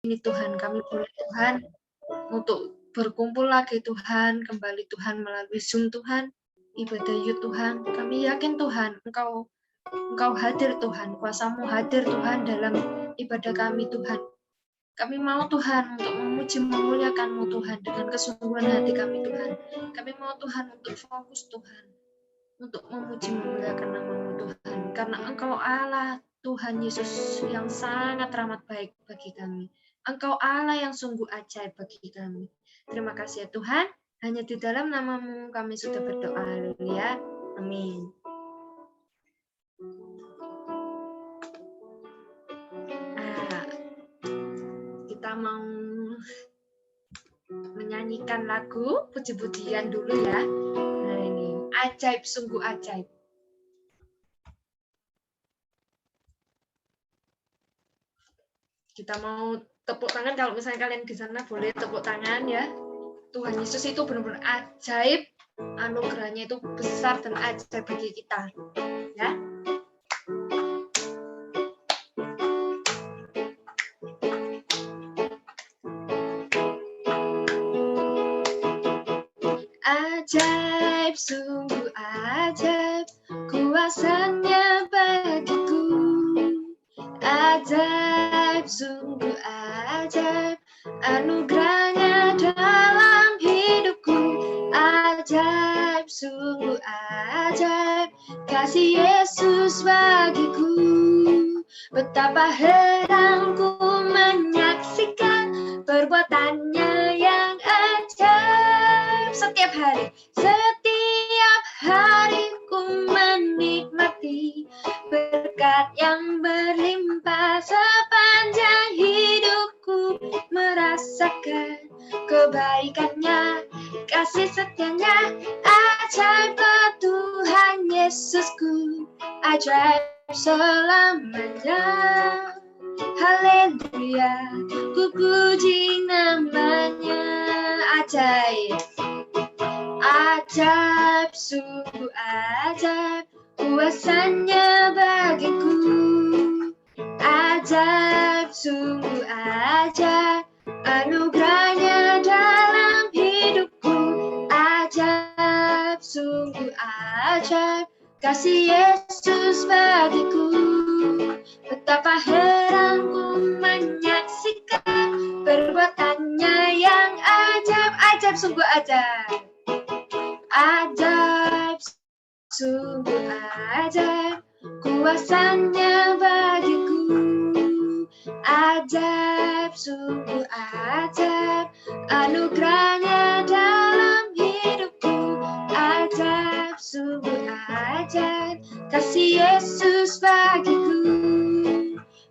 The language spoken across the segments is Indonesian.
ini Tuhan, kami boleh Tuhan untuk berkumpul lagi Tuhan, kembali Tuhan melalui Zoom Tuhan, ibadah yuk Tuhan. Kami yakin Tuhan, Engkau hadir Tuhan, kuasa-Mu hadir Tuhan dalam ibadah kami Tuhan. Kami mau Tuhan untuk memuji memuliakan-Mu Tuhan dengan kesungguhan hati kami Tuhan. Kami mau Tuhan untuk fokus Tuhan, untuk memuji memuliakan nama-Mu Tuhan. Karena Engkau Allah Tuhan Yesus yang sangat ramah baik bagi kami. Engkau Allah yang sungguh ajaib bagi kami. Terima kasih ya Tuhan. Hanya di dalam nama-Mu kami sudah berdoa. Haleluya. Amin. Kita mau menyanyikan lagu puji-pujian dulu ya. Nah ini, ajaib, sungguh ajaib. Kita mau tepuk tangan, kalau misalnya kalian di sana boleh tepuk tangan ya. Tuhan Yesus itu benar-benar ajaib, anugerahnya itu besar dan ajaib bagi kita. Ya. Ajaib, sungguh ajaib, kuasanya bagiku. Ajaib, sungguh ajaib, anugerahnya dalam hidupku. Ajaib, sungguh ajaib, kasih Yesus bagiku. Betapa heranku menyaksikan perbuatannya yang ajaib. Setiap hari ku menikmati berkat yang berlimpah sepanjang hidupku, merasakan kebaikannya, kasih setianya. Ajaib Tuhan Yesusku, ajaib selamanya. Haleluya, ku puji namanya. Ajaib, ajaib, sungguh ajaib, kuasanya bagiku. Ajaib, sungguh ajaib, anugerahnya dalam hidupku. Ajaib, sungguh ajaib, kasih Yesus bagiku. Betapa heranku menyaksikan perbuatannya yang ajaib. Ajaib, sungguh ajaib. Ajaib, sungguh ajaib, kuasanya bagiku. Ajaib, sungguh ajaib, anugerahnya dalam hidupku. Ajaib, sungguh ajaib, kasih Yesus bagiku.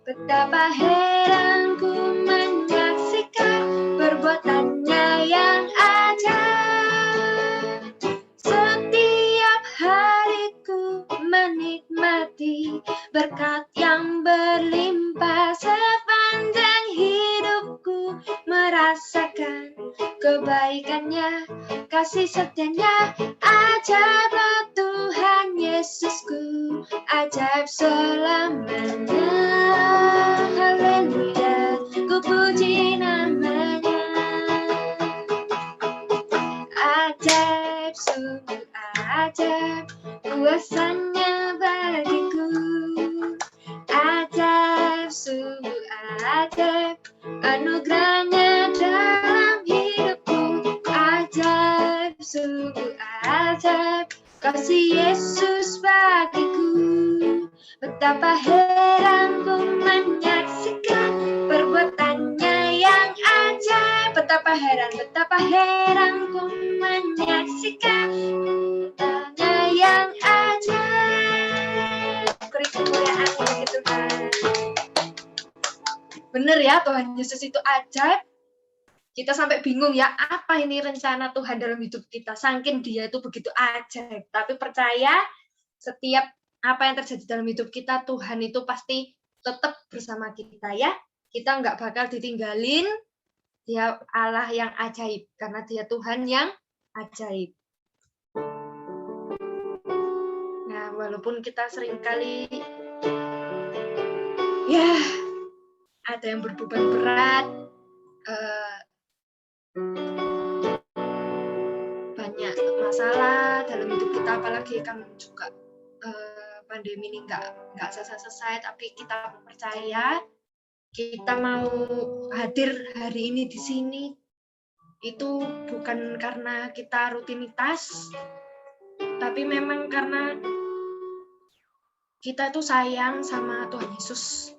Betapa heranku menyaksikan perbuatannya yang ajaib. Setiap hariku menikmati berkat yang berlimpah sepanjang hidupku, merasakan kebaikannya, kasih setianya. Ajaib Tuhan Yesusku, ajaib selamanya. Haleluya, ku puji namanya. Ajaib, sungguh ajaib, kuasanya bagiku. Ajaib, sungguh ajaib, anugerahnya dalam hidupku. Ajaib, sungguh ajaib, kasih Yesus bagiku. Betapa heranku menyaksikan perbuatannya yang ajaib. Betapa heranku menyaksikan perbuatannya yang ajaib. Beri kemuliaan bagi Tuhan. Bener ya, Tuhan Yesus itu ajaib. Kita sampai bingung ya, apa ini rencana Tuhan dalam hidup kita. Saking dia itu begitu ajaib. Tapi percaya, setiap apa yang terjadi dalam hidup kita, Tuhan itu pasti tetap bersama kita ya. Kita nggak bakal ditinggalin. Dia Allah yang ajaib, karena dia Tuhan yang ajaib. Nah, walaupun kita seringkali ya ada yang berbeban berat, banyak masalah dalam hidup kita, apalagi kan juga pandemi ini nggak selesai, tapi kita percaya kita mau hadir hari ini di sini itu bukan karena kita rutinitas, tapi memang karena kita itu sayang sama Tuhan Yesus,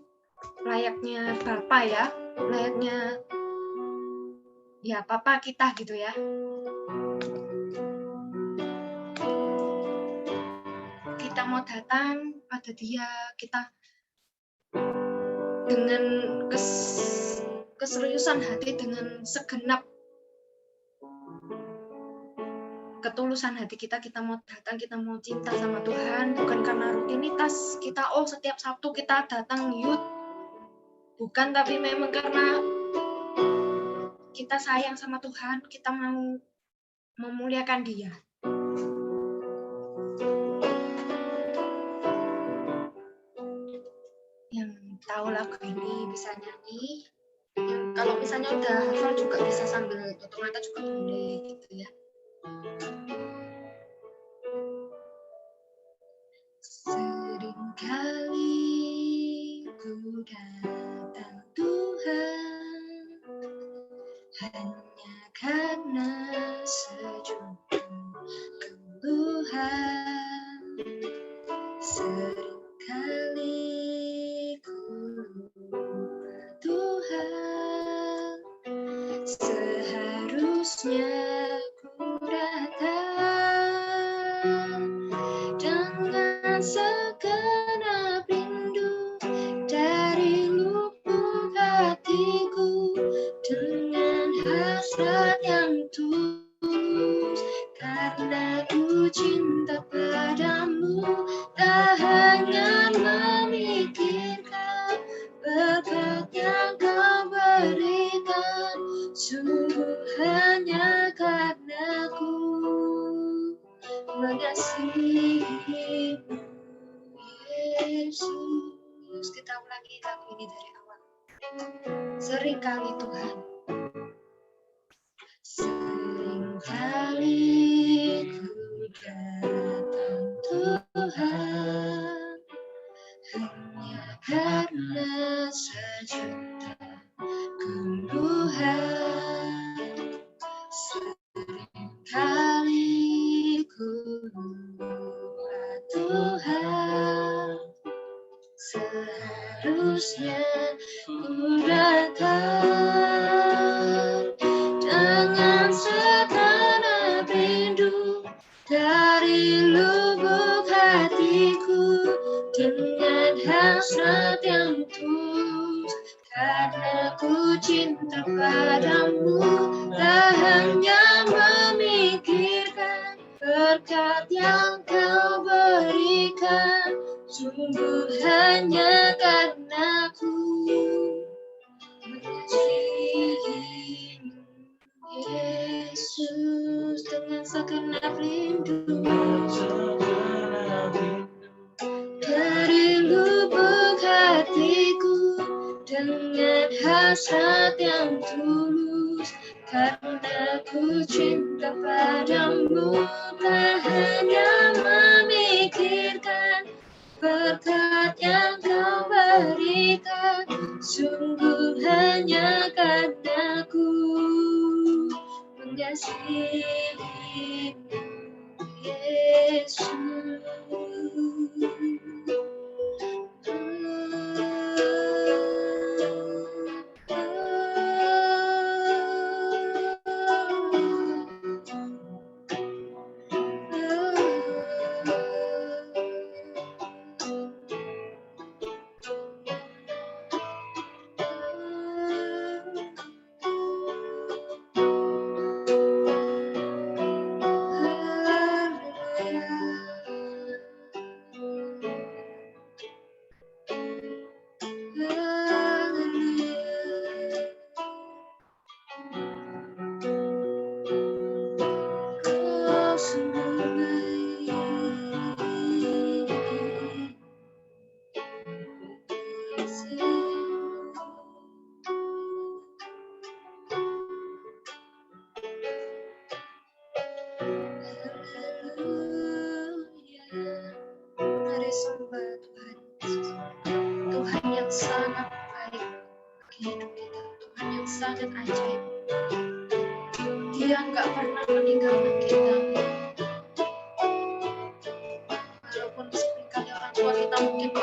layaknya Bapa ya, layaknya ya Papa kita gitu ya. Kita mau datang pada Dia, kita dengan keseriusan hati, dengan segenap ketulusan hati kita mau datang, kita mau cinta sama Tuhan, bukan karena rutinitas kita, setiap Sabtu kita datang youth, bukan, tapi memang karena kita sayang sama Tuhan, kita mau memuliakan Dia. Yang tahu lagu ini bisa nyanyi, yang kalau misalnya udah hafal juga bisa sambil tutup mata juga boleh gitu ya. Seringkali ku datang Tuhan hanya karena sejuta keluhan. Seringkali ku lupa Tuhan, seharusnya ku datang dengan segenap rindu dari lubuk hatiku, dengan hasrat yang tulus, karena ku cinta padamu, tak hanya memikirkan berkat yang kau berikan, sungguh hanya karena ku mengasihimu, Yesus. Kita ulangi lagu ini dari awal. Seringkali Tuhan, seringkali ku datang Tuhan hanya karena sejuta keluhan. Seringkali ku lupa Tuhan, seharusnya ku datang dengan segenap rindu dari lubuk hatiku, dengan hasrat yang tulus, karena ku cinta padamu, tak hanya memikirkan berkat yang kau berikan, sungguh hanya karena ku mengasihimu, Yesus, dengan segenap rindu dari lubuk hatiku, dengan hasrat yang tulus, karena ku cinta padamu, tak hanya memikirkan berkat yang kau berikan, sungguh hanya karena ku mengasihimu, Yesus. sangat ajaib. Dia nggak pernah meninggalkan kita. Walaupun seringkali orang tua kita mungkin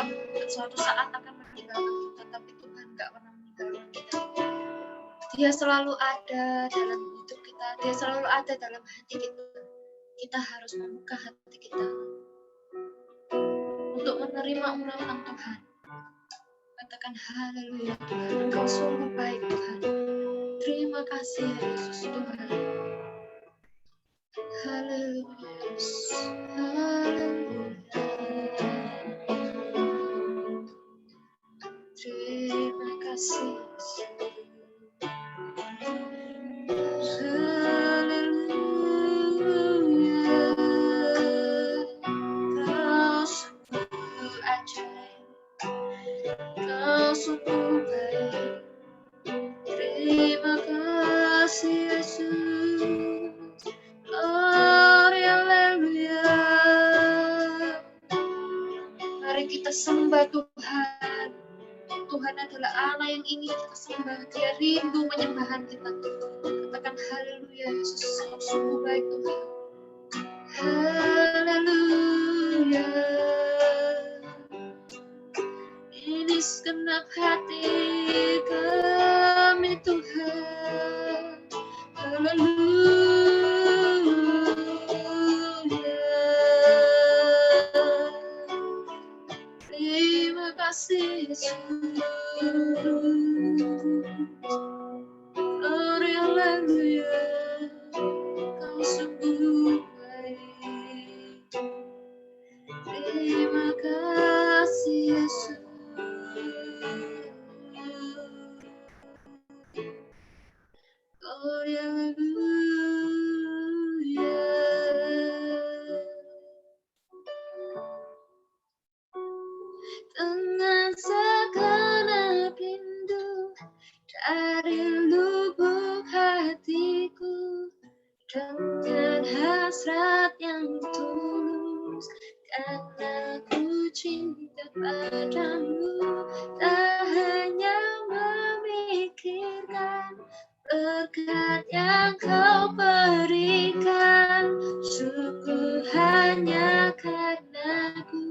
suatu saat akan meninggalkan kita, tapi Tuhan nggak pernah meninggalkan kita. Dia selalu ada dalam hidup kita. Dia selalu ada dalam hati kita. Kita harus membuka hati kita untuk menerima urapan Tuhan. Katakan haleluya Tuhan, Engkau sungguh baik Tuhan. Terima kasih Yesus Tuhan. Haleluya. Haleluya. Terima kasih Yesus. Sembah Tuhan. Tuhan adalah Allah yang ingin kita sembah. Dia rindu penyembahan kita. Katakan haleluya Yesus, Engkau sungguh baik Tuhan. Haleluya. Ini segenap hati kami Tuhan. Haleluya. Terima kasih Yesus. Glory haleluya. Kau sungguh baik. Terima kasih Yesus. Glory haleluya. Dengan segenap rindu dari lubuk hatiku, dengan hasrat yang tulus, karena ku cinta padamu, tak hanya memikirkan berkat yang kau berikan, syukur hanya karena ku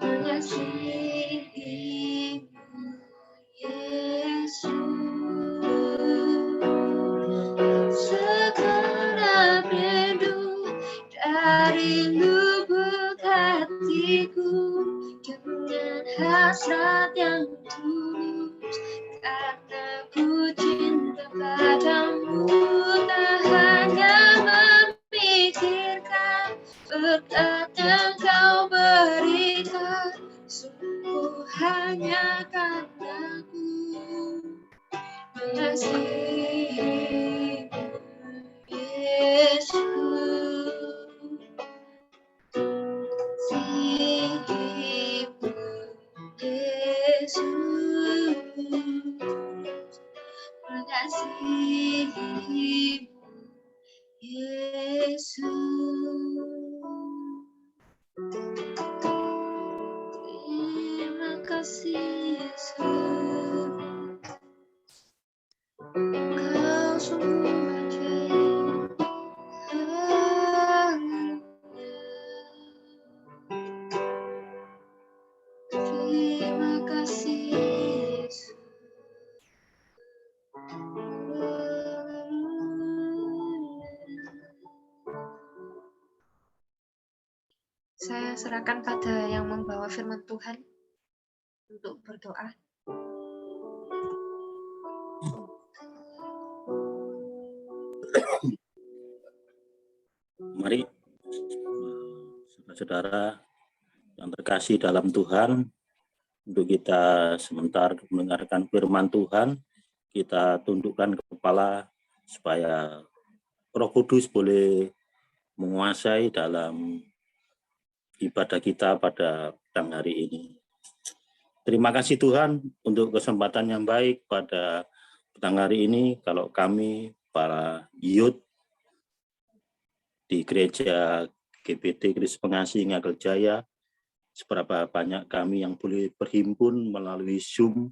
mengasihimu Yesus. Segenap rindu dari lubuk hatiku, dengan hasrat yang tulus, karena ku cinta padamu, tak hanya memikirkan berkat yang kau berikan, sungguh hanya karena ku mengasihimu Yesus. Mengasihimu Yesus. Mengasihimu Yesus. Terima kasih Yesus. Kau sungguh ajaib. Haleluya. Terima kasih Yesus. Saya serahkan pada yang membawa firman Tuhan untuk berdoa. Mari saudara-saudara yang terkasih dalam Tuhan, untuk kita sebentar mendengarkan firman Tuhan, kita tundukkan kepala supaya Roh Kudus boleh menguasai dalam ibadah kita pada petang hari ini. Terima kasih Tuhan untuk kesempatan yang baik pada petang hari ini. Kalau kami para youth di gereja GBT Kristus Pengasih Ngagel Jaya, seberapa banyak kami yang boleh berhimpun melalui Zoom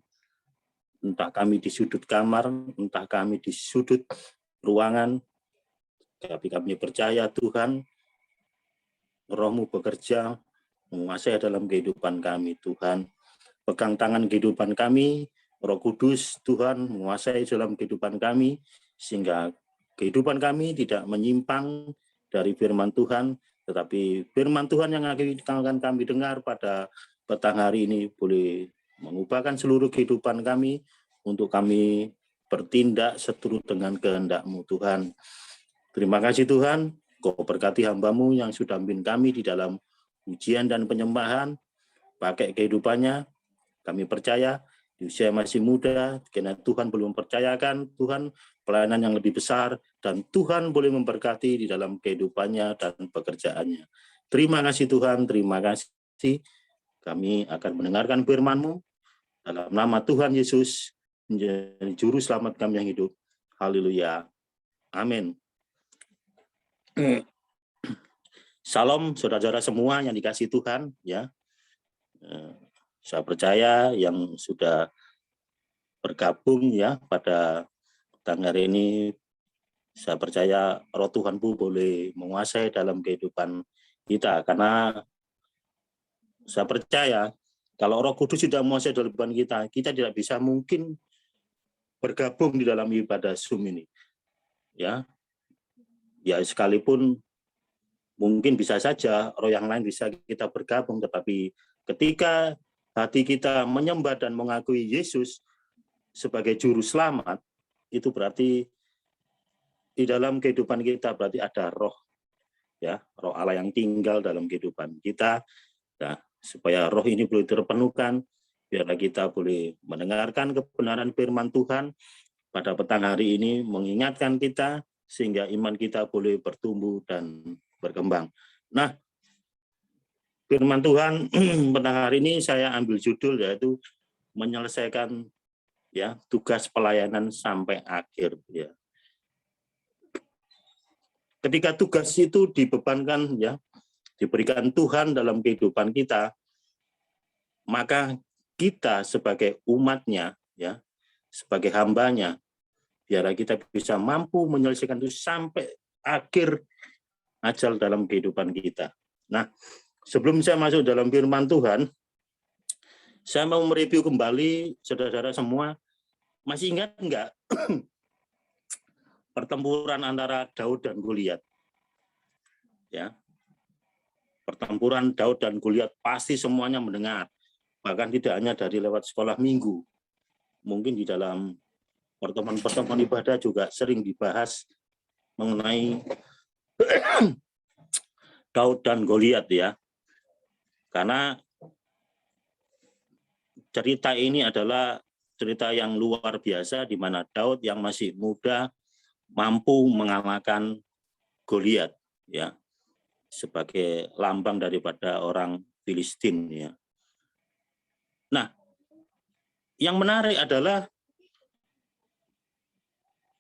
entah kami di sudut kamar, entah kami di sudut ruangan, tapi kami percaya Tuhan, Roh-Mu bekerja, menguasai dalam kehidupan kami, Tuhan. Pegang tangan kehidupan kami, Roh Kudus, Tuhan, menguasai dalam kehidupan kami, sehingga kehidupan kami tidak menyimpang dari firman Tuhan, tetapi firman Tuhan yang akan kami dengar pada petang hari ini boleh mengubahkan seluruh kehidupan kami untuk kami bertindak seturut dengan kehendak-Mu, Tuhan. Terima kasih Tuhan, Kau berkati hamba-Mu yang sudah memimpin kami di dalam ujian dan penyembahan, pakai kehidupannya. Kami percaya di usia masih muda, karena Tuhan belum percayakan Tuhan pelayanan yang lebih besar, dan Tuhan boleh memberkati di dalam kehidupannya dan pekerjaannya. Terima kasih Tuhan, terima kasih. Kami akan mendengarkan firman-Mu dalam nama Tuhan Yesus, menjadi juru selamat kami yang hidup. Haleluya. Amin. Salam saudara-saudara semua yang dikasihi Tuhan, ya. Saya percaya yang sudah bergabung ya pada tanggal ini, saya percaya Roh Tuhan pun boleh menguasai dalam kehidupan kita, karena saya percaya kalau Roh Kudus tidak menguasai dalam kehidupan kita, kita tidak bisa mungkin bergabung di dalam ibadah Zoom ini. Ya sekalipun mungkin bisa saja roh yang lain bisa kita bergabung, tetapi ketika hati kita menyembah dan mengakui Yesus sebagai juru selamat, itu berarti di dalam kehidupan kita berarti ada roh, ya, roh Allah yang tinggal dalam kehidupan kita. Nah, supaya roh ini boleh terpenuhkan, biarlah kita boleh mendengarkan kebenaran firman Tuhan pada petang hari ini, mengingatkan kita sehingga iman kita boleh bertumbuh dan berkembang. Nah, firman Tuhan petang hari ini saya ambil judul yaitu menyelesaikan ya tugas pelayanan sampai akhir, ya. Ketika tugas itu dibebankan, ya, diberikan Tuhan dalam kehidupan kita, maka kita sebagai umatnya, ya, sebagai hambanya, biar kita bisa mampu menyelesaikan itu sampai akhir ajal dalam kehidupan kita. Nah, sebelum saya masuk dalam firman Tuhan, saya mau mereview kembali saudara-saudara semua. Masih ingat enggak pertempuran antara Daud dan Goliat? Ya. Pertempuran Daud dan Goliat pasti semuanya mendengar. Bahkan tidak hanya dari lewat sekolah minggu. Mungkin di dalam pertemuan-pertemuan ibadah juga sering dibahas mengenai Daud dan Goliat, ya. Karena cerita ini adalah cerita yang luar biasa di mana Daud yang masih muda mampu mengalahkan Goliat, ya, sebagai lambang daripada orang Filistin, ya. Nah, yang menarik adalah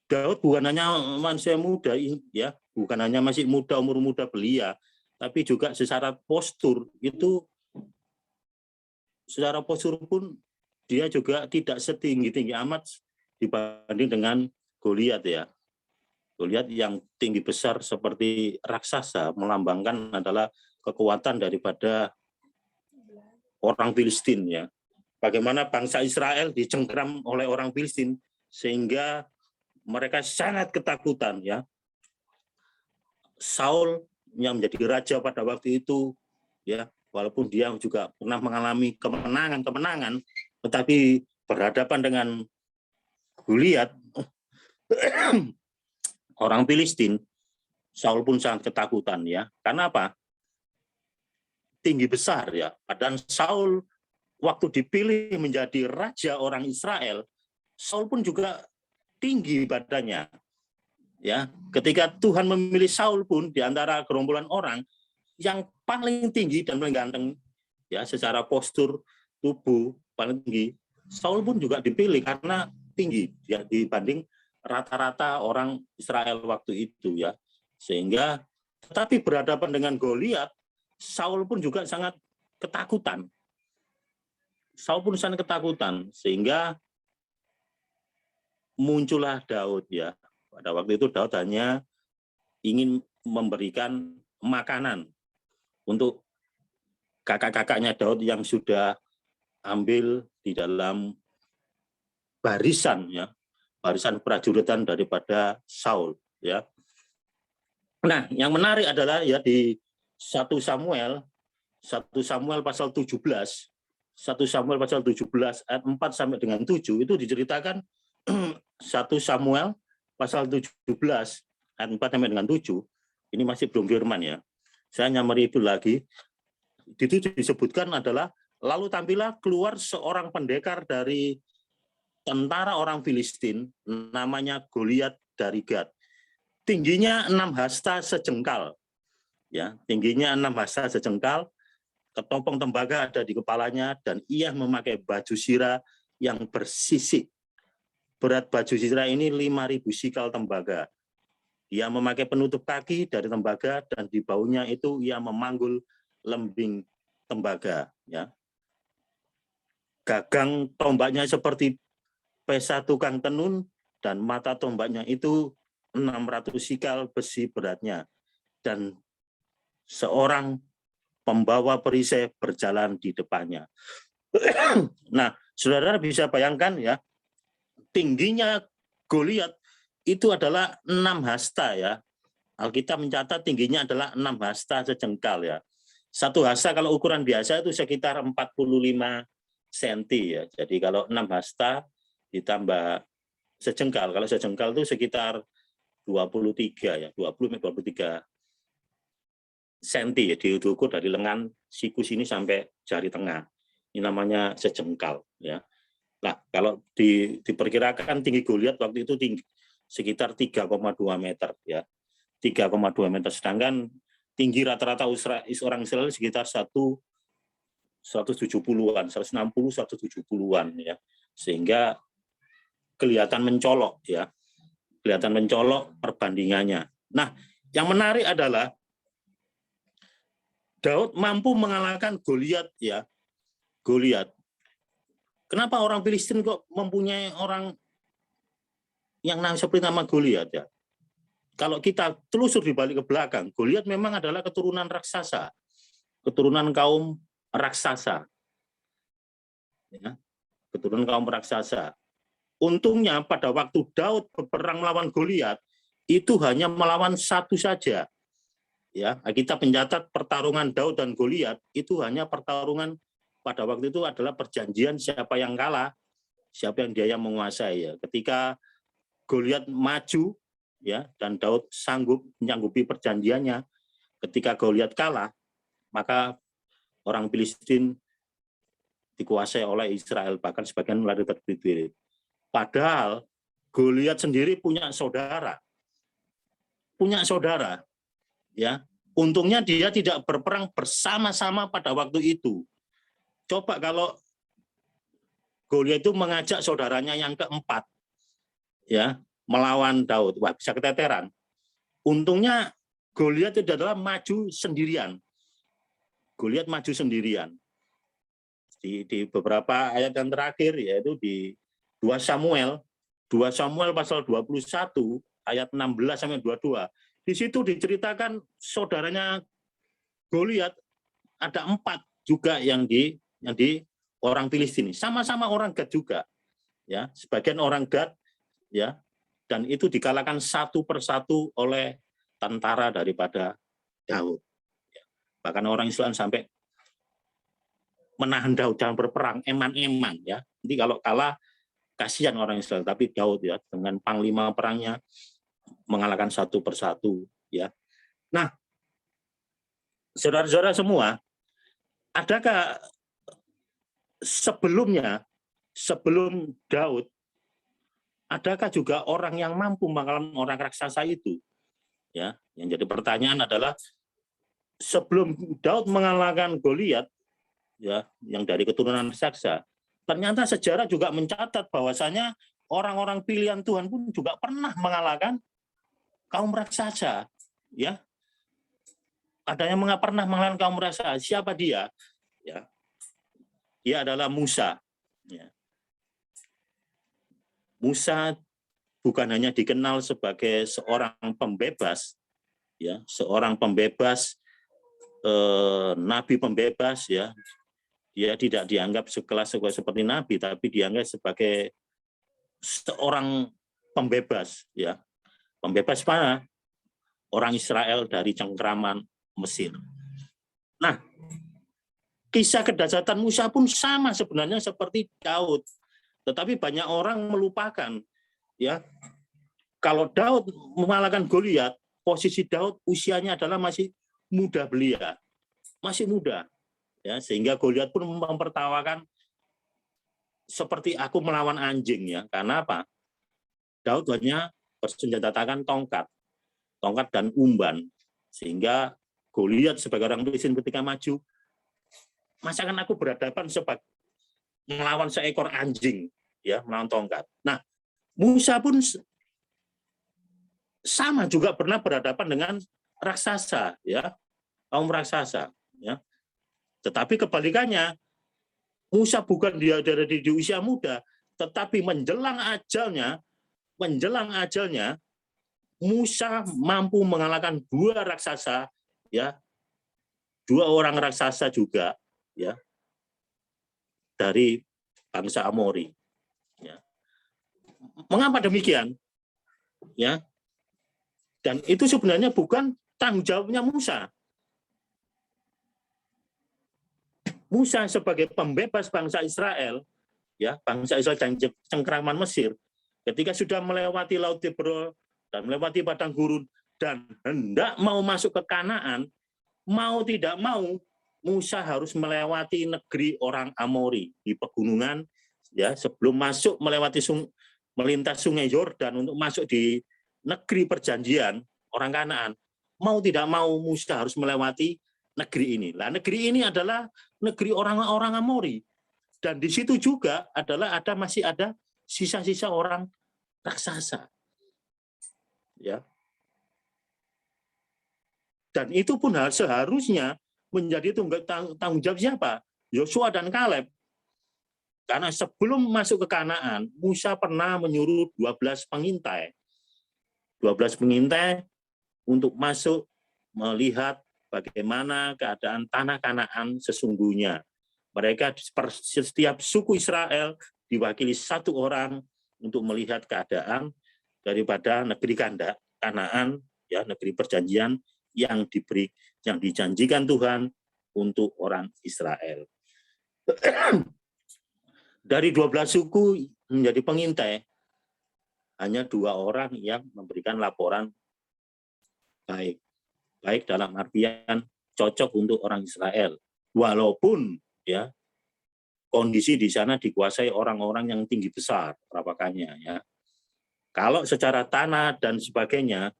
Daud bukan hanya manusia muda, ya, bukan hanya masih muda, umur muda belia, tapi juga secara postur itu, secara postur pun dia juga tidak setinggi-tinggi amat dibanding dengan Goliat, ya. Goliat yang tinggi besar seperti raksasa melambangkan adalah kekuatan daripada orang Filistin, ya. Bagaimana bangsa Israel dicengkeram oleh orang Filistin sehingga mereka sangat ketakutan, ya. Saul yang menjadi raja pada waktu itu, ya, walaupun dia juga pernah mengalami kemenangan, tetapi berhadapan dengan Goliat, orang Filistin, Saul pun sangat ketakutan, ya. Karena apa? Tinggi besar, ya. Dan Saul waktu dipilih menjadi raja orang Israel, Saul pun juga tinggi badannya, ya. Ketika Tuhan memilih Saul pun di antara gerombolan orang yang paling tinggi dan paling ganteng, ya, secara postur tubuh paling tinggi, Saul pun juga dipilih karena tinggi, ya, dibanding rata-rata orang Israel waktu itu, ya. Sehingga tetapi berhadapan dengan Goliat, Saul pun juga sangat ketakutan. Saul pun sangat ketakutan, sehingga muncullah Daud ya. Pada waktu itu Daud hanya ingin memberikan makanan untuk kakak-kakaknya Daud yang sudah ambil di dalam barisan ya, barisan prajuritan daripada Saul ya. Nah, yang menarik adalah ya di 1 Samuel pasal 17, 1 Samuel pasal 17 ayat 4 sampai dengan 7 itu diceritakan 1 Samuel pasal 17 ayat 4 sampai dengan 7. Ini masih belum firman ya. Saya nyamari itu lagi. Itu disebutkan adalah lalu tampillah keluar seorang pendekar dari tentara orang Filistin namanya Goliat dari Gat. Tingginya 6 hasta sejengkal. Ya, tingginya 6 hasta sejengkal. Ketopong tembaga ada di kepalanya dan ia memakai baju sirah yang bersisik. Berat baju sirah ini 5.000 sikal tembaga. Ia memakai penutup kaki dari tembaga dan di baunya itu ia memanggul lembing tembaga. Ya. Gagang tombaknya seperti pesa tukang tenun dan mata tombaknya itu 600 sikal besi beratnya. Dan seorang pembawa perisai berjalan di depannya. Nah, saudara bisa bayangkan ya, tingginya Goliat itu adalah 6 hasta ya. Alkitab mencatat tingginya adalah 6 hasta sejengkal ya. 1 hasta kalau ukuran biasa itu sekitar 45 cm ya. Jadi kalau 6 hasta ditambah sejengkal, kalau sejengkal itu sekitar 23 ya, 20-23 cm ya, diukur dari lengan siku sini sampai jari tengah. Ini namanya sejengkal ya. Nah, kalau diperkirakan tinggi Goliat waktu itu tinggi sekitar 3,2 meter ya. 3,2 meter, sedangkan tinggi rata-rata orang Israel sekitar 170-an, 160-170-an ya. Sehingga kelihatan mencolok ya. Kelihatan mencolok perbandingannya. Nah, yang menarik adalah Daud mampu mengalahkan Goliat ya. Goliat. Kenapa orang Filistin kok mempunyai orang yang seperti nama Goliat ya? Kalau kita telusur di balik ke belakang, Goliat memang adalah keturunan raksasa. Keturunan kaum raksasa. Ya, keturunan kaum raksasa. Untungnya pada waktu Daud berperang melawan Goliat, itu hanya melawan satu saja. Ya, kita mencatat pertarungan Daud dan Goliat itu hanya pertarungan pada waktu itu adalah perjanjian siapa yang kalah, siapa yang dia yang menguasai ya. Ketika Goliat maju ya dan Daud sanggup menyanggupi perjanjiannya, ketika Goliat kalah, maka orang Filistin dikuasai oleh Israel, bahkan sebagian lari terbirit-birit. Padahal Goliat sendiri punya saudara. Punya saudara. Ya. Untungnya dia tidak berperang bersama-sama pada waktu itu. Coba kalau Goliat itu mengajak saudaranya yang keempat ya, melawan Daud, wah bisa keteteran. Untungnya Goliat itu adalah maju sendirian. Goliat maju sendirian. Di beberapa ayat yang terakhir yaitu di 2 Samuel pasal 21 ayat 16 sampai 22. Di situ diceritakan saudaranya Goliat ada 4 juga yang di orang Filistin, sama-sama orang Gad juga, ya, sebagian orang Gad, ya, dan itu dikalahkan satu persatu oleh tentara daripada Daud. Bahkan orang Islam sampai menahan Daud jangan berperang, eman-eman, ya. Nanti kalau kalah kasihan orang Israel, tapi Daud ya dengan panglima perangnya mengalahkan satu persatu, ya. Nah, saudara-saudara semua, adakah sebelum Daud, adakah juga orang yang mampu mengalahkan orang raksasa itu? Ya, yang jadi pertanyaan adalah sebelum Daud mengalahkan Goliat, ya, yang dari keturunan raksasa, ternyata sejarah juga mencatat bahwasanya orang-orang pilihan Tuhan pun juga pernah mengalahkan kaum raksasa, ya. Ada yang pernah mengalahkan kaum raksasa. Siapa dia? Ya. Dia adalah Musa. Ya. Musa bukan hanya dikenal sebagai seorang pembebas, ya, seorang pembebas, nabi pembebas, ya. Dia tidak dianggap sekelas seperti nabi, tapi dianggap sebagai seorang pembebas, ya. Pembebas mana? Orang Israel dari cengkraman Mesir. Nah, kisah kedahsyatan Musa pun sama sebenarnya seperti Daud. Tetapi banyak orang melupakan, ya. Kalau Daud mengalahkan Goliat, posisi Daud usianya adalah masih muda belia. Masih muda. Ya, sehingga Goliat pun mempertawakan seperti aku melawan anjing, ya. Karena apa? Daud hanya bersenjatakan tongkat dan umban, sehingga Goliat sebagai orang Filistin ketika maju, masakan aku berhadapan sebagai melawan seekor anjing, ya, melawan tongkat. Nah, Musa pun sama juga pernah berhadapan dengan raksasa, ya, kaum raksasa, ya. Tetapi kebalikannya, Musa bukan dia dari di usia muda, tetapi menjelang ajalnya, Musa mampu mengalahkan dua raksasa, ya, dua orang raksasa juga, ya, dari bangsa Amori. Ya. Mengapa demikian? Ya, dan itu sebenarnya bukan tanggung jawabnya Musa. Musa sebagai pembebas bangsa Israel, ya, bangsa Israel dan cengkraman Mesir, ketika sudah melewati Laut Tiberol dan melewati padang gurun dan hendak mau masuk ke Kanaan, mau tidak mau Musa harus melewati negeri orang Amori di pegunungan, ya, sebelum masuk melintas Sungai Yordan untuk masuk di negeri perjanjian orang Kanaan. Mau tidak mau Musa harus melewati negeri ini. Nah, negeri ini adalah negeri orang-orang Amori, dan di situ juga masih ada sisa-sisa orang raksasa, ya. Dan itu pun seharusnya menjadi tanggung jawab siapa? Yosua dan Kaleb. Karena sebelum masuk ke Kanaan, Musa pernah menyuruh 12 pengintai untuk masuk melihat bagaimana keadaan tanah Kanaan sesungguhnya. Mereka setiap suku Israel diwakili satu orang untuk melihat keadaan daripada negeri Kanaan, ya, negeri perjanjian yang dijanjikan Tuhan untuk orang Israel. Dari 12 suku menjadi pengintai, hanya 2 orang yang memberikan laporan baik dalam artian cocok untuk orang Israel. Walaupun, ya, kondisi di sana dikuasai orang-orang yang tinggi besar perawakannya, ya. Kalau secara tanah dan sebagainya,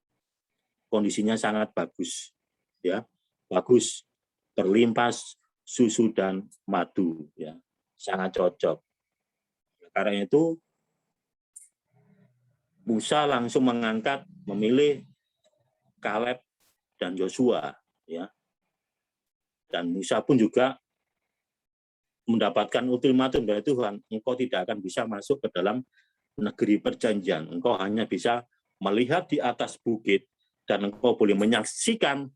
kondisinya sangat bagus, ya, bagus, berlimpah susu dan madu, ya, sangat cocok. Karena itu Musa langsung memilih Kaleb dan Yosua, ya, dan Musa pun juga mendapatkan ultimatum dari Tuhan, engkau tidak akan bisa masuk ke dalam negeri perjanjian, engkau hanya bisa melihat di atas bukit, dan engkau boleh menyaksikan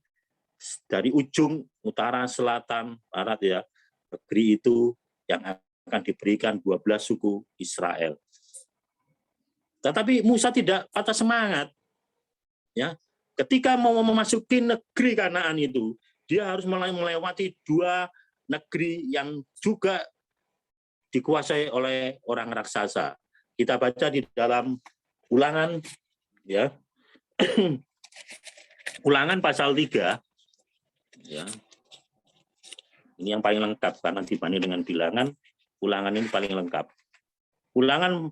dari ujung utara, selatan, barat, ya, negeri itu yang akan diberikan 12 suku Israel. Tetapi Musa tidak patah semangat, ya. Ketika mau memasuki negeri Kanaan itu, dia harus melewati 2 negeri yang juga dikuasai oleh orang raksasa. Kita baca di dalam Ulangan, ya. Ulangan pasal 3, ya. Ini yang paling lengkap karena dibanding dengan Bilangan, Ulangan ini paling lengkap. Ulangan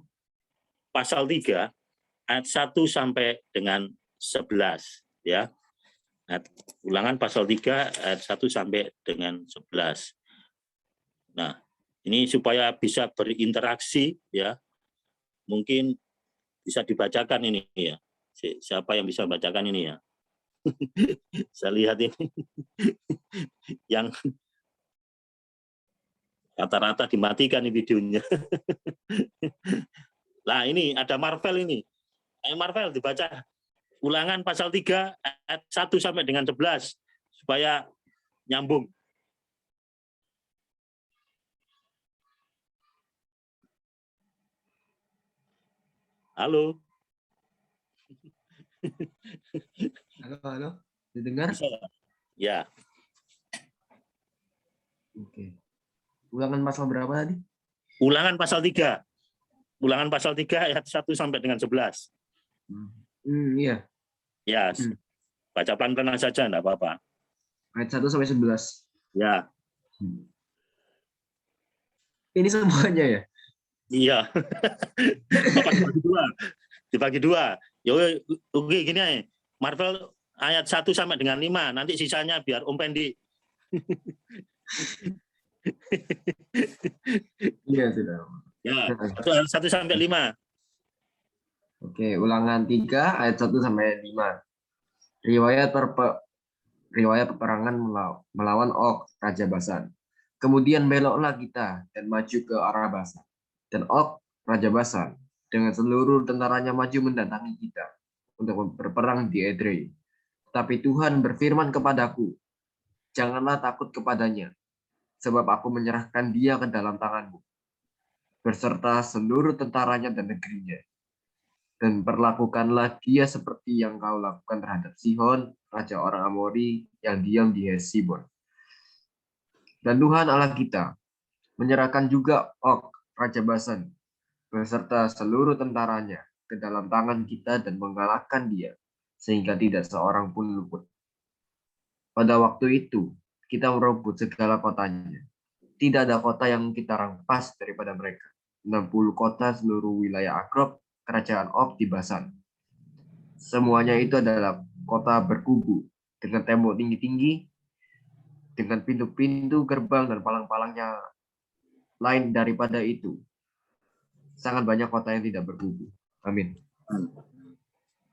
pasal 3 ayat 1 sampai dengan 11, ya. Ulangan pasal 3 ayat 1 sampai dengan 11. Nah, ini supaya bisa berinteraksi, ya. Mungkin bisa dibacakan ini, ya. Siapa yang bisa bacakan ini, ya? Saya lihat ini yang rata-rata dimatikan nih videonya. Nah, ini ada Marvel ini. Ayo Marvel dibaca Ulangan pasal 3 ayat 1 sampai dengan 11 supaya nyambung. Halo. Halo, didengar? Bisa? Ya. Oke. Ulangan pasal berapa tadi? Ulangan pasal 3. Ulangan pasal 3 ayat 1 sampai dengan 11. Iya. Ya, baca pelan-pelan saja, enggak apa-apa. Ayat 1 sampai 11. Ya. Ini semuanya ya? Iya. Apa dibagi dua. Yo, oke gini aja. Marvel ayat 1 sampai dengan 5. Nanti sisanya biar Om Pendi. Iya, sudah. Ya, 1 sampai 5. Oke, Ulangan 3 ayat 1 sampai 5. Riwayat peperangan melawan Og, Raja Basan. Kemudian beloklah kita dan maju ke arah Basan. Dan Og, Raja Basan, dengan seluruh tentaranya maju mendatangi kita untuk berperang di Edrei. Tetapi Tuhan berfirman kepadaku, janganlah takut kepadanya, sebab aku menyerahkan dia ke dalam tanganmu, beserta seluruh tentaranya dan negerinya. Dan perlakukanlah dia seperti yang kau lakukan terhadap Sihon, raja orang Amori yang diam di Hesibon. Dan Tuhan Allah kita menyerahkan juga Og, raja Basan, beserta seluruh tentaranya ke dalam tangan kita dan mengalahkan dia, sehingga tidak seorang pun luput. Pada waktu itu, kita merebut segala kotanya. Tidak ada kota yang kita rampas daripada mereka. 60 kota seluruh wilayah Akrob, kerajaan Og di Basan. Semuanya itu adalah kota berkubu, dengan tembok tinggi-tinggi, dengan pintu-pintu gerbang dan palang-palangnya lain daripada itu. Sangat banyak kota yang tidak berkubu. Amin.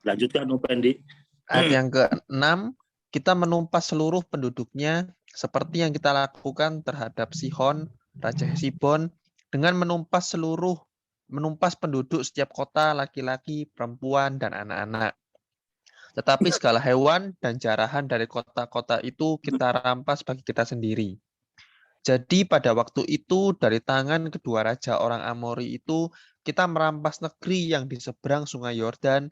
Lanjutkan Om Pendi. Ayat yang ke-6, kita menumpas seluruh penduduknya seperti yang kita lakukan terhadap Sihon, Raja Hesibon, dengan menumpas penduduk setiap kota, laki-laki, perempuan, dan anak-anak. Tetapi segala hewan dan jarahan dari kota-kota itu kita rampas bagi kita sendiri. Jadi pada waktu itu dari tangan kedua raja orang Amori itu kita merampas negeri yang di seberang sungai Yordan,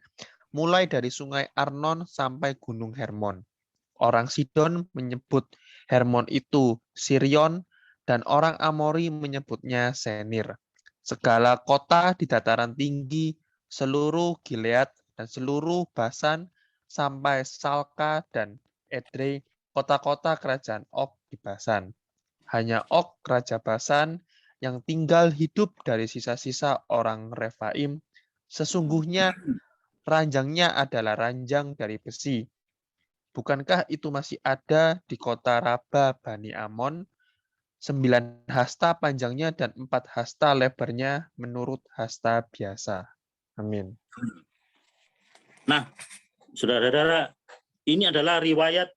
mulai dari sungai Arnon sampai gunung Hermon. Orang Sidon menyebut Hermon itu Sirion, dan orang Amori menyebutnya Senir. Segala kota di dataran tinggi, seluruh Gilead dan seluruh Basan, sampai Salka dan Edrei, kota-kota kerajaan Og di Basan. Hanya Og, Raja Basan, yang tinggal hidup dari sisa-sisa orang Refaim. Sesungguhnya ranjangnya adalah ranjang dari besi. Bukankah itu masih ada di kota Raba Bani Amon? 9 hasta panjangnya dan 4 hasta lebarnya menurut hasta biasa. Amin. Nah, saudara-saudara, ini adalah riwayat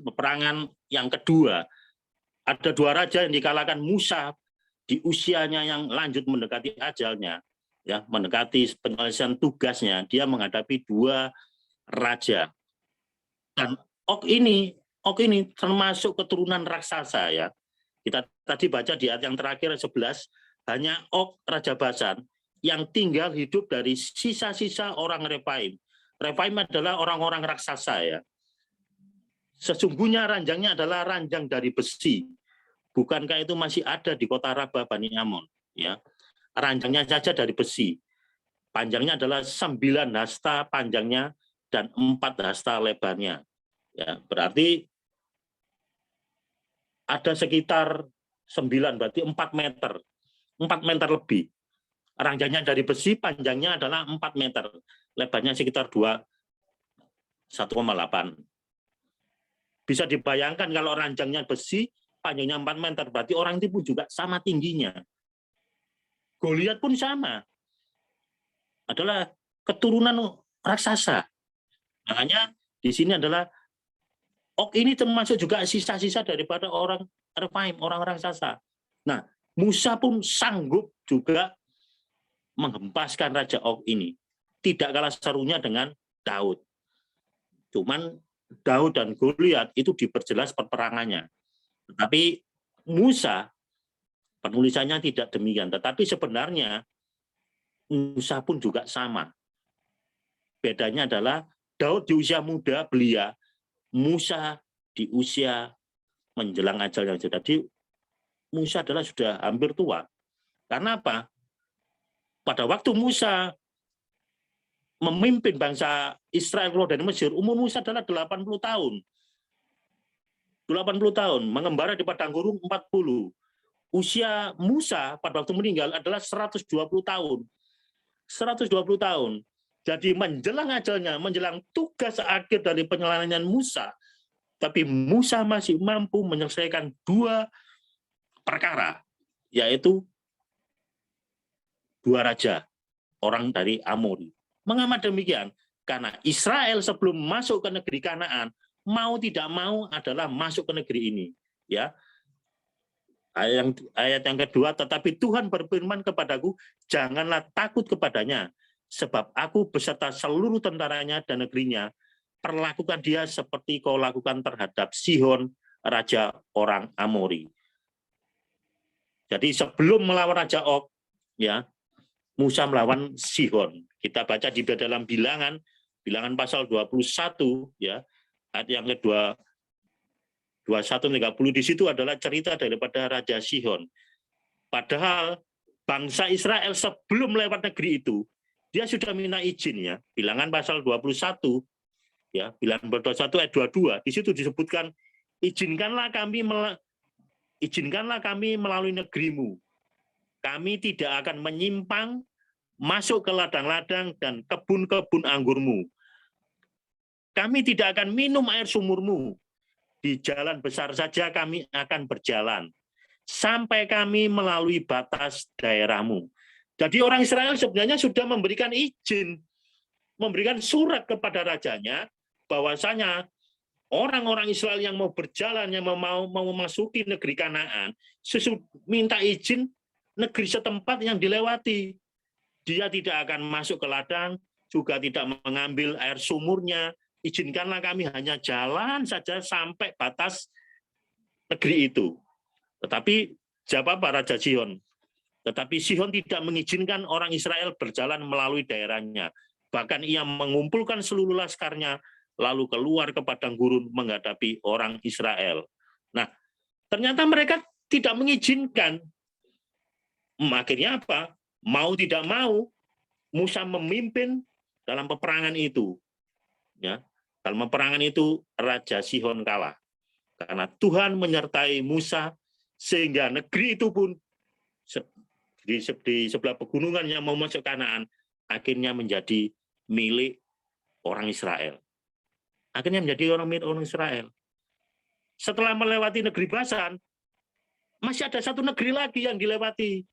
peperangan yang kedua. Ada 2 raja yang dikalahkan Musa di usianya yang lanjut mendekati ajalnya, ya, mendekati penyelesaian tugasnya, dia menghadapi 2 raja. Dan Og ini termasuk keturunan raksasa, ya. Kita tadi baca di ayat yang terakhir 11, hanya Og, Raja Basan, yang tinggal hidup dari sisa-sisa orang Refaim. Refaim adalah orang-orang raksasa, ya. Sesungguhnya ranjangnya adalah ranjang dari besi. Bukankah itu masih ada di kota Raba Bani Amon, ya. Ranjangnya saja dari besi. Panjangnya adalah 9 hasta panjangnya dan 4 hasta lebarnya. Ya, berarti ada sekitar 9, berarti 4 meter. 4 meter lebih. Ranjangnya dari besi, panjangnya adalah 4 meter. Lebarnya sekitar 1,8. Bisa dibayangkan kalau ranjangnya besi, panjangnya 4 meter, berarti orang itu pun juga sama tingginya. Goliat pun sama. Adalah keturunan raksasa. Makanya di sini adalah Og ini termasuk juga sisa-sisa daripada orang Refaim, orang raksasa. Nah, Musa pun sanggup juga menghempaskan Raja Og ini. tidak kalah serunya dengan Daud. Cuman Daud dan Goliat itu diperjelas peperangannya. Tetapi Musa, penulisannya tidak demikian. Tetapi sebenarnya Musa pun juga sama. Bedanya adalah Daud di usia muda belia, Musa di usia menjelang ajal yang sudah. Jadi Musa adalah sudah hampir tua. Karena apa? Pada waktu Musa memimpin bangsa Israel keluar dari Mesir, umur Musa adalah 80 tahun. 80 tahun, mengembara di padang gurun 40. Usia Musa pada waktu meninggal adalah 120 tahun. 120 tahun. Jadi menjelang ajalnya, menjelang tugas akhir dari penyelesaian Musa, tapi Musa masih mampu menyelesaikan 2 perkara, yaitu 2 raja, orang dari Amori. Mengapa demikian? Karena Israel sebelum masuk ke negeri Kanaan, mau tidak mau adalah masuk ke negeri ini. Ya, ayat yang kedua, tetapi Tuhan berfirman kepadaku, janganlah takut kepadanya, sebab aku beserta seluruh tentaranya dan negerinya, perlakukan dia seperti kau lakukan terhadap Sihon, raja orang Amori. Jadi sebelum melawan Raja Og, ya, Musa melawan Sihon. Kita baca di dalam bilangan pasal 21, ya, ayat yang kedua, 21-30, di situ adalah cerita daripada Raja Sihon. Padahal bangsa Israel sebelum lewat negeri itu, dia sudah minta izin, ya. Bilangan pasal 21, ya, bilangan 21 ayat 22, di situ disebutkan, izinkanlah kami melalui negerimu. Kami tidak akan menyimpang masuk ke ladang-ladang dan kebun-kebun anggurmu. Kami tidak akan minum air sumurmu. Di jalan besar saja kami akan berjalan sampai kami melalui batas daerahmu. Jadi orang Israel sebenarnya sudah memberikan izin, memberikan surat kepada rajanya bahwasanya orang-orang Israel yang mau berjalan, yang mau memasuki negeri Kanaan, minta izin negeri setempat yang dilewati. Dia tidak akan masuk ke ladang, juga tidak mengambil air sumurnya. Izinkanlah kami hanya jalan saja sampai batas negeri itu. Tetapi jawab Raja Sihon. Tetapi Sihon tidak mengizinkan orang Israel berjalan melalui daerahnya. Bahkan ia mengumpulkan seluruh laskarnya, lalu keluar ke padang gurun menghadapi orang Israel. Nah, ternyata mereka tidak mengizinkan. Akhirnya apa? Mau tidak mau, Musa memimpin dalam peperangan itu. Ya, dalam peperangan itu Raja Sihon kalah. Karena Tuhan menyertai Musa, sehingga negeri itu pun di sebelah pegunungan yang mau masuk Kanaan, akhirnya menjadi milik orang Israel. Akhirnya menjadi milik orang Israel. Setelah melewati negeri Basan, masih ada satu negeri lagi yang dilewati.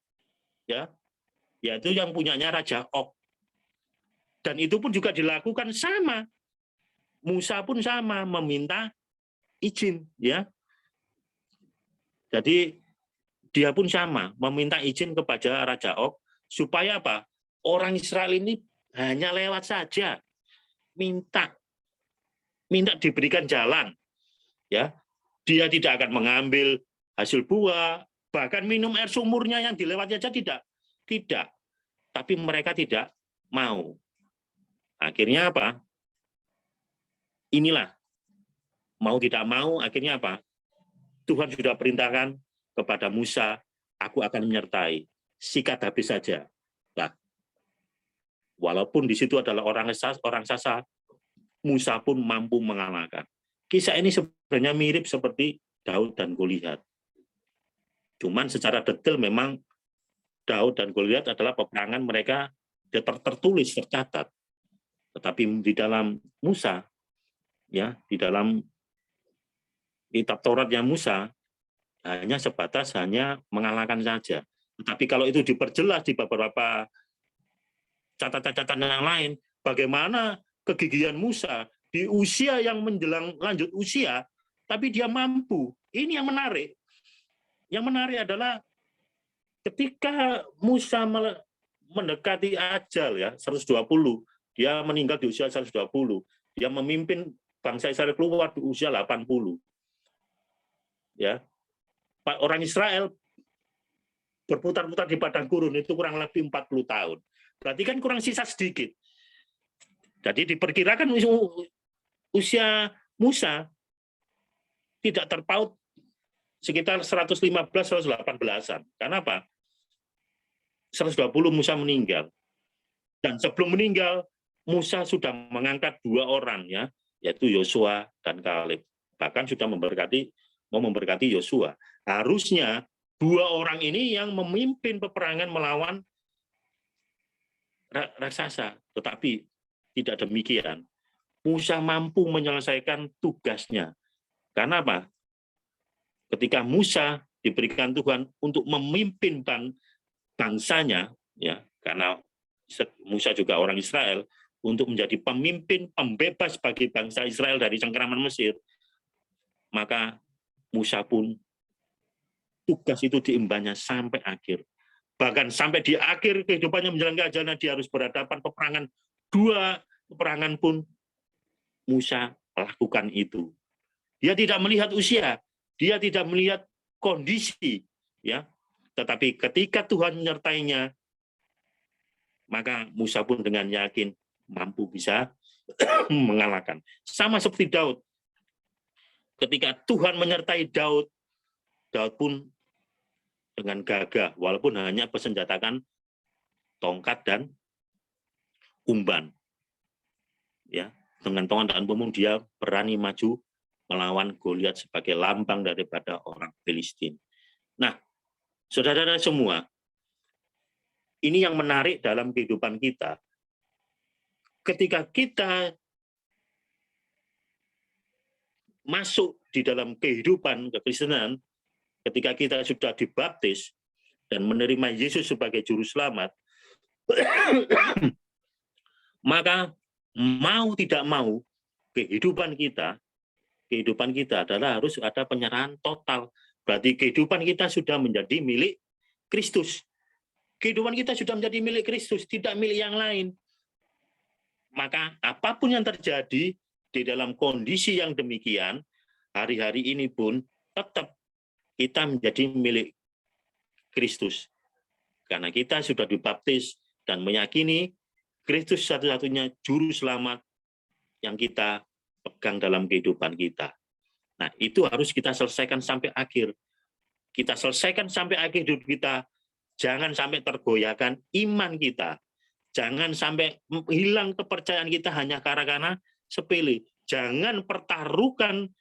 Ya, yaitu yang punyanya Raja Og. Dan itu pun juga dilakukan sama. Musa pun sama meminta izin, ya. Jadi dia pun sama meminta izin kepada Raja Og supaya apa? Orang Israel ini hanya lewat saja. Minta diberikan jalan, ya. Dia tidak akan mengambil hasil buah, bahkan minum air sumurnya yang dilewati saja tidak. Tapi mereka tidak mau. Akhirnya apa? Inilah, mau tidak mau, akhirnya apa? Tuhan sudah perintahkan kepada Musa, aku akan menyertai, sikat habis saja. Nah, walaupun di situ adalah orang sasa, Musa pun mampu mengalahkan. Kisah ini sebenarnya mirip seperti Daud dan Goliat. Cuman secara detail memang Daud dan Goliat adalah peperangan mereka tertulis, tercatat. Tetapi di dalam Musa, ya, di dalam kitab Tauratnya Musa, hanya sebatas mengalahkan saja. Tetapi kalau itu diperjelas di beberapa catatan-catatan yang lain, bagaimana kegigihan Musa di usia yang menjelang lanjut usia, tapi dia mampu. Ini yang menarik. Yang menarik adalah ketika Musa mendekati ajal, ya, 120, Dia meninggal di usia 120. Dia memimpin bangsa Israel keluar di usia 80. Ya. Orang Israel berputar-putar di padang gurun itu kurang lebih 40 tahun. Berarti kan kurang sisa sedikit. Jadi diperkirakan usia Musa tidak terpaut sekitar 115-118-an. Karena apa? 120 Musa meninggal. Dan sebelum meninggal, Musa sudah mengangkat 2 orang, ya, yaitu Yosua dan Kaleb. Bahkan sudah mau memberkati Yosua. Harusnya 2 orang ini yang memimpin peperangan melawan raksasa. Tetapi tidak demikian. Musa mampu menyelesaikan tugasnya. Karena apa? Ketika Musa diberikan Tuhan untuk memimpin bangsanya, ya, karena Musa juga orang Israel, untuk menjadi pemimpin pembebas bagi bangsa Israel dari cengkeraman Mesir, maka Musa pun tugas itu diembannya sampai akhir. Bahkan sampai di akhir kehidupannya menjalankan ajaran, dia harus berhadapan peperangan. 2 peperangan pun Musa lakukan itu. Dia tidak melihat usia, dia tidak melihat kondisi, ya. Tetapi ketika Tuhan menyertainya, maka Musa pun dengan yakin mampu bisa mengalahkan. Sama seperti Daud. Ketika Tuhan menyertai Daud, Daud pun dengan gagah, walaupun hanya bersenjatakan tongkat dan umban. Ya, dengan tongkat dan umban dia berani maju melawan Goliat sebagai lambang daripada orang Filistin. Nah, saudara-saudara semua, ini yang menarik dalam kehidupan kita. Ketika kita masuk di dalam kehidupan kekristenan, ketika kita sudah dibaptis dan menerima Yesus sebagai juru selamat, maka mau tidak mau kehidupan kita adalah harus ada penyerahan total. Berarti kehidupan kita sudah menjadi milik Kristus. Kehidupan kita sudah menjadi milik Kristus, tidak milik yang lain. Maka apapun yang terjadi di dalam kondisi yang demikian, hari-hari ini pun tetap kita menjadi milik Kristus. Karena kita sudah dibaptis dan meyakini Kristus satu-satunya juru selamat yang kita pegang dalam kehidupan kita. Nah, itu harus kita selesaikan sampai akhir. Kita selesaikan sampai akhir hidup kita. Jangan sampai tergoyahkan iman kita. Jangan sampai hilang kepercayaan kita hanya karena sepele. Jangan pertaruhkan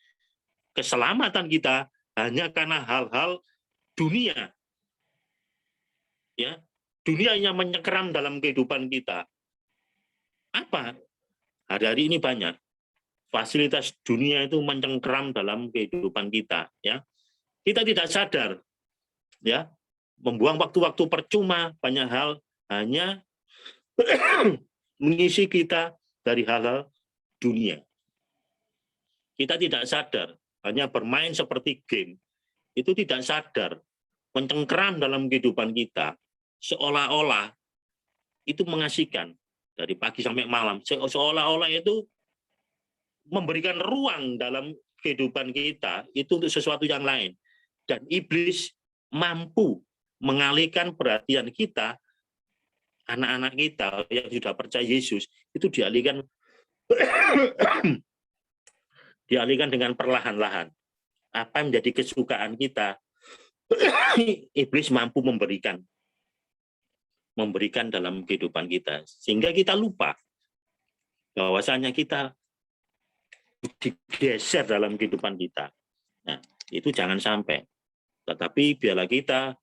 keselamatan kita hanya karena hal-hal dunia. Ya, dunia yang menyekeram dalam kehidupan kita. Apa? Hari-hari ini banyak fasilitas dunia itu mencengkeram dalam kehidupan kita, ya. Kita tidak sadar, ya, membuang waktu-waktu percuma, banyak hal hanya mengisi kita dari hal-hal dunia. Kita tidak sadar, hanya bermain seperti game, itu tidak sadar, mencengkeram dalam kehidupan kita, seolah-olah itu mengasihkan, dari pagi sampai malam, seolah-olah itu memberikan ruang dalam kehidupan kita itu untuk sesuatu yang lain. Dan iblis mampu mengalihkan perhatian kita, anak-anak kita yang sudah percaya Yesus, itu dialihkan dengan perlahan-lahan. Apa yang menjadi kesukaan kita, iblis mampu memberikan dalam kehidupan kita. Sehingga kita lupa bahwasanya kita digeser dalam kehidupan kita. Nah, itu jangan sampai. Tetapi biarlah kita,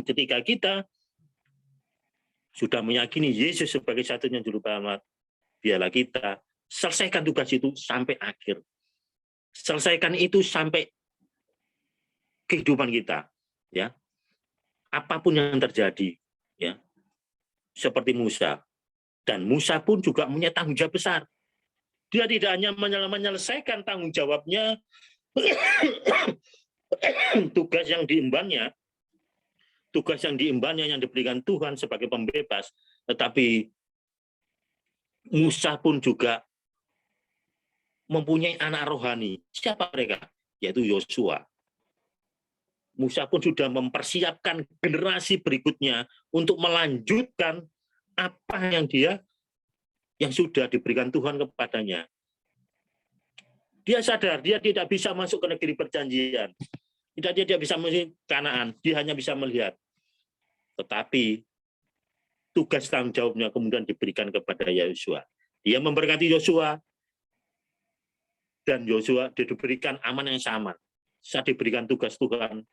ketika kita sudah meyakini Yesus sebagai satunya juru selamat, biarlah kita selesaikan tugas itu sampai akhir. Selesaikan itu sampai kehidupan kita, ya. Apapun yang terjadi, ya. Seperti Musa. Dan Musa pun juga punya tanggung jawab besar. Dia tidak hanya menyelesaikan tanggung jawabnya, tugas yang diembannya yang diberikan Tuhan sebagai pembebas, tetapi Musa pun juga mempunyai anak rohani. Siapa mereka? Yaitu Yosua. Musa pun sudah mempersiapkan generasi berikutnya untuk melanjutkan apa yang sudah diberikan Tuhan kepadanya. Dia sadar dia tidak bisa masuk ke negeri perjanjian. Dia tidak bisa masuk Kanaan, dia hanya bisa melihat. Tetapi tugas tanggung jawabnya kemudian diberikan kepada Yosua. Dia memberkati Yosua, dan Yosua diberikan amanah yang sama. Saat diberikan tugas Tuhan,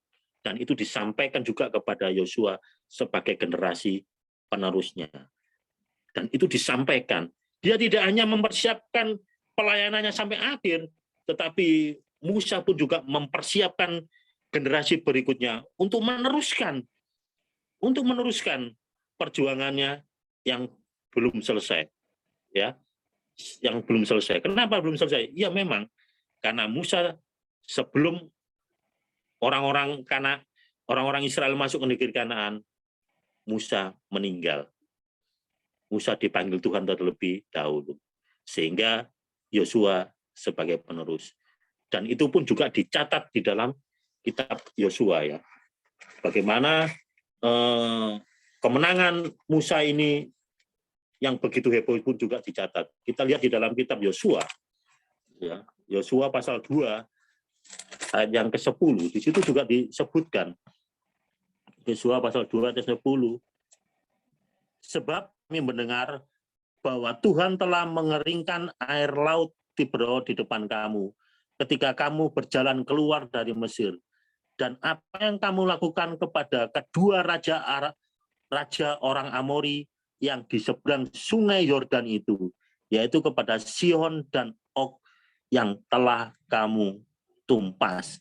dan itu disampaikan juga kepada Yosua sebagai generasi penerusnya. Dan itu disampaikan. Dia tidak hanya mempersiapkan pelayanannya sampai akhir, tetapi Musa pun juga mempersiapkan generasi berikutnya untuk meneruskan perjuangannya yang belum selesai. Ya, yang belum selesai. Kenapa belum selesai? Ya memang karena Musa sebelum orang-orang Israel masuk ke negeri Kanaan, Musa meninggal. Musa dipanggil Tuhan terlebih dahulu. Sehingga Yosua sebagai penerus. Dan itu pun juga dicatat di dalam kitab Yosua ya. Bagaimana kemenangan Musa ini yang begitu heboh pun juga dicatat. Kita lihat di dalam kitab Yosua. Ya, Yosua pasal 2 ayat yang ke-10, di situ juga disebutkan. Yosua pasal 2 ayat 10. Sebab kami mendengar bahwa Tuhan telah mengeringkan air laut Tiber di depan kamu ketika kamu berjalan keluar dari Mesir. Dan apa yang kamu lakukan kepada kedua raja orang Amori yang di seberang sungai Yordan itu, yaitu kepada Sihon dan Og yang telah kamu tumpas.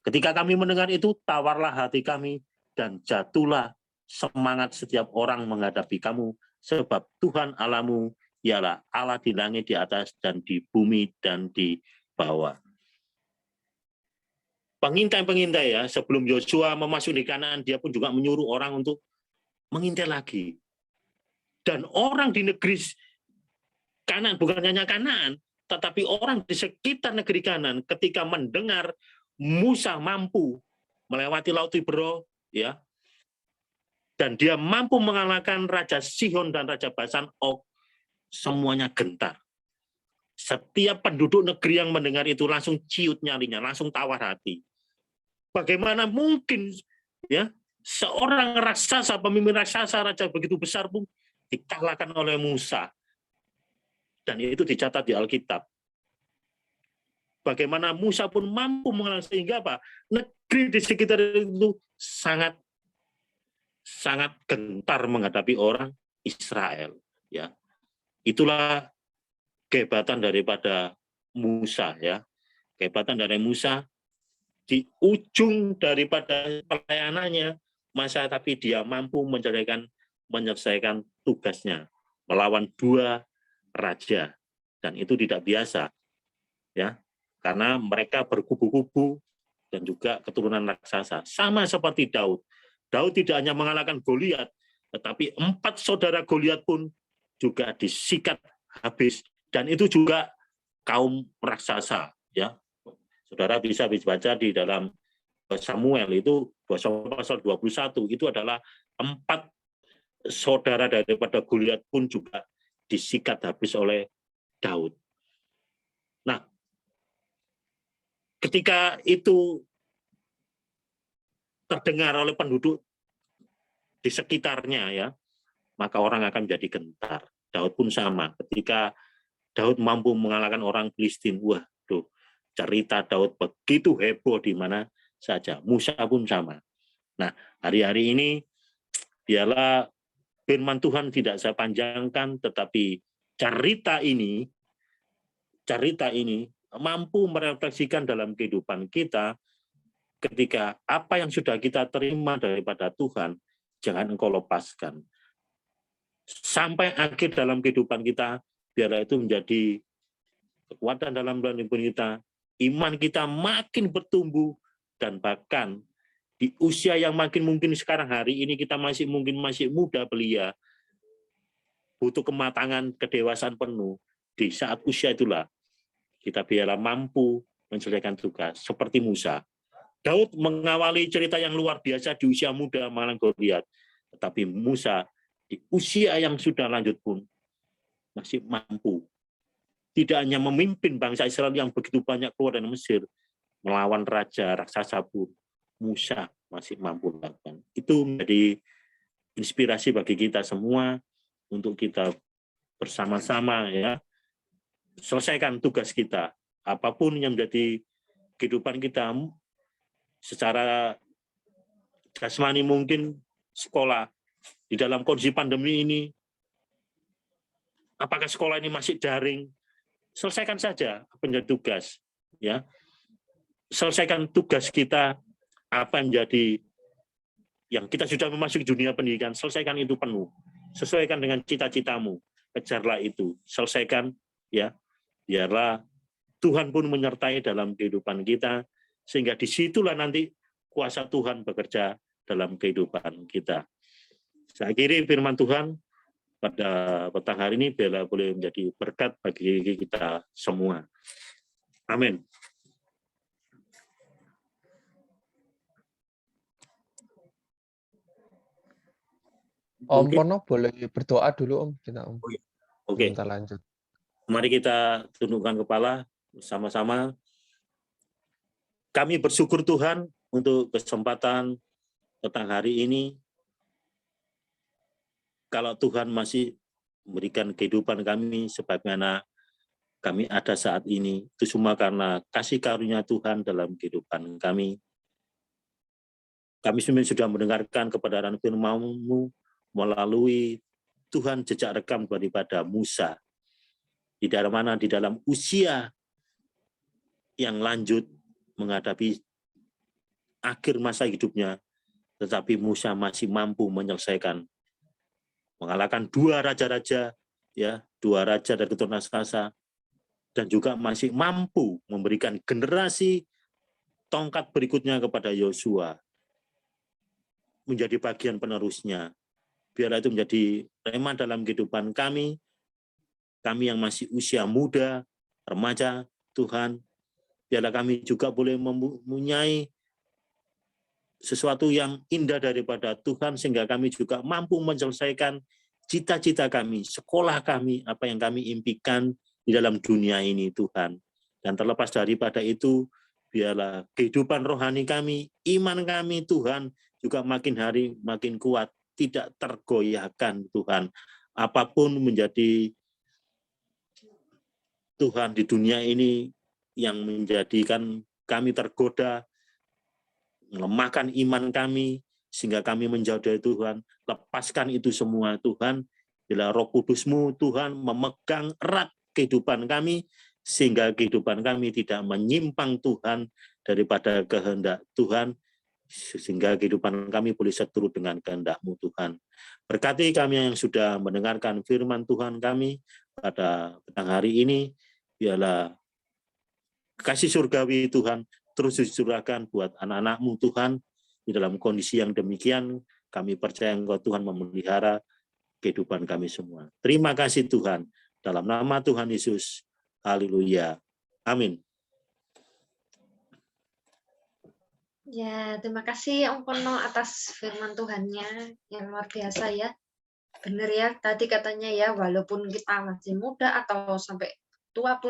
Ketika kami mendengar itu, tawarlah hati kami dan jatuhlah semangat setiap orang menghadapi kamu, sebab Tuhan Allahmu ialah Allah di langit di atas dan di bumi dan di bawah. Pengintai-pengintai ya, sebelum Yosua memasuki Kanaan, dia pun juga menyuruh orang untuk mengintai lagi. Dan orang di negeri Kanaan, bukan hanya Kanaan, tetapi orang di sekitar negeri Kanaan ketika mendengar Musa mampu melewati Laut Tiber, ya, dan dia mampu mengalahkan Raja Sihon dan Raja Basan Og, semuanya gentar. Setiap penduduk negeri yang mendengar itu langsung ciut nyalinya, langsung tawar hati. Bagaimana mungkin ya seorang raksasa, pemimpin raksasa, raja begitu besar pun dikalahkan oleh Musa. Dan itu dicatat di Alkitab. Bagaimana Musa pun mampu mengalahkan, sehingga apa? Negeri di sekitar itu sangat gentar menghadapi orang Israel. Ya, itulah kehebatan daripada Musa. Ya, kehebatan dari Musa di ujung daripada pelayanannya masa, tapi dia mampu menyelesaikan tugasnya melawan dua raja, dan itu tidak biasa ya, karena mereka berkubu-kubu dan juga keturunan raksasa, sama seperti Daud. Daud tidak hanya mengalahkan Goliat, tetapi 4 saudara Goliat pun juga disikat habis, dan itu juga kaum raksasa ya. Saudara bisa baca di dalam Samuel itu pasal 21, itu adalah 4 saudara daripada Goliat pun juga disikat habis oleh Daud. Nah, ketika itu terdengar oleh penduduk di sekitarnya ya, maka orang akan menjadi gentar. Daud pun sama. Ketika Daud mampu mengalahkan orang Filistin, wah, tuh cerita Daud begitu heboh di mana saja. Musa pun sama. Nah, hari-hari ini biarlah firman Tuhan tidak saya panjangkan, tetapi cerita ini mampu merefleksikan dalam kehidupan kita. Ketika apa yang sudah kita terima daripada Tuhan, jangan engkau lepaskan. Sampai akhir dalam kehidupan kita, biarlah itu menjadi kekuatan dalam kehidupan kita. Iman kita makin bertumbuh, dan bahkan di usia yang makin mungkin sekarang hari ini kita masih muda belia, butuh kematangan, kedewasaan penuh. Di saat usia itulah kita biarlah mampu menyelesaikan tugas seperti Musa. Daud mengawali cerita yang luar biasa di usia muda mengalahkan Goliat, tetapi Musa di usia yang sudah lanjut pun masih mampu. Tidak hanya memimpin bangsa Israel yang begitu banyak keluar dari Mesir, melawan raja raksasa pun Musa masih mampu lakukan. Itu menjadi inspirasi bagi kita semua untuk kita bersama-sama ya selesaikan tugas kita. Apapun yang menjadi kehidupan kita, secara jasmani mungkin sekolah di dalam kondisi pandemi ini, apakah sekolah ini masih daring? Selesaikan saja apa yang menjadi tugas, ya. Selesaikan tugas kita, apa yang menjadi yang kita sudah memasuki dunia pendidikan, selesaikan itu penuh. Sesuaikan dengan cita-citamu, kejarlah itu, selesaikan ya. Biarlah Tuhan pun menyertai dalam kehidupan kita, sehingga disitulah nanti kuasa Tuhan bekerja dalam kehidupan kita. Saya akhiri firman Tuhan pada petang hari ini, biarlah boleh menjadi berkat bagi kita semua. Amin. Om Pono boleh berdoa dulu Om, kita Om. Oke. Kita lanjut. Mari kita tundukkan kepala bersama-sama. Kami bersyukur Tuhan untuk kesempatan petang hari ini. Kalau Tuhan masih memberikan kehidupan kami sebagaimana kami ada saat ini, itu semua karena kasih karunia Tuhan dalam kehidupan kami. Kami sudah mendengarkan kebenaran firman-Mu melalui Tuhan jejak rekam daripada Musa. Di dalam usia yang lanjut menghadapi akhir masa hidupnya, tetapi Musa masih mampu menyelesaikan, mengalahkan dua raja-raja dari keturunan raksasa, dan juga masih mampu memberikan generasi tongkat berikutnya kepada Yosua, menjadi bagian penerusnya. Biarlah itu menjadi tema dalam kehidupan kami yang masih usia muda, remaja, Tuhan. Biarlah kami juga boleh mempunyai sesuatu yang indah daripada Tuhan, sehingga kami juga mampu menyelesaikan cita-cita kami, sekolah kami, apa yang kami impikan di dalam dunia ini, Tuhan. Dan terlepas daripada itu, biarlah kehidupan rohani kami, iman kami, Tuhan, juga makin hari makin kuat, tidak tergoyahkan, Tuhan. Apapun menjadi Tuhan di dunia ini yang menjadikan kami tergoda, melemahkan iman kami, sehingga kami menjauh dari Tuhan. Lepaskan itu semua, Tuhan. Bila Roh Kudus-Mu, Tuhan, memegang erat kehidupan kami, sehingga kehidupan kami tidak menyimpang, Tuhan, daripada kehendak Tuhan, sehingga kehidupan kami boleh seturut dengan kehendak-Mu, Tuhan. Berkati kami yang sudah mendengarkan firman Tuhan kami pada petang hari ini, biarlah kasih surgawi Tuhan terus dicurahkan buat anak-anak-Mu, Tuhan. Di dalam kondisi yang demikian, kami percaya Engkau, Tuhan, memelihara kehidupan kami semua. Terima kasih, Tuhan. Dalam nama Tuhan Yesus. Haleluya. Amin. Ya, terima kasih Om Pono atas firman Tuhannya yang luar biasa ya. Benar ya, tadi katanya ya, walaupun kita masih muda atau sampai tua pun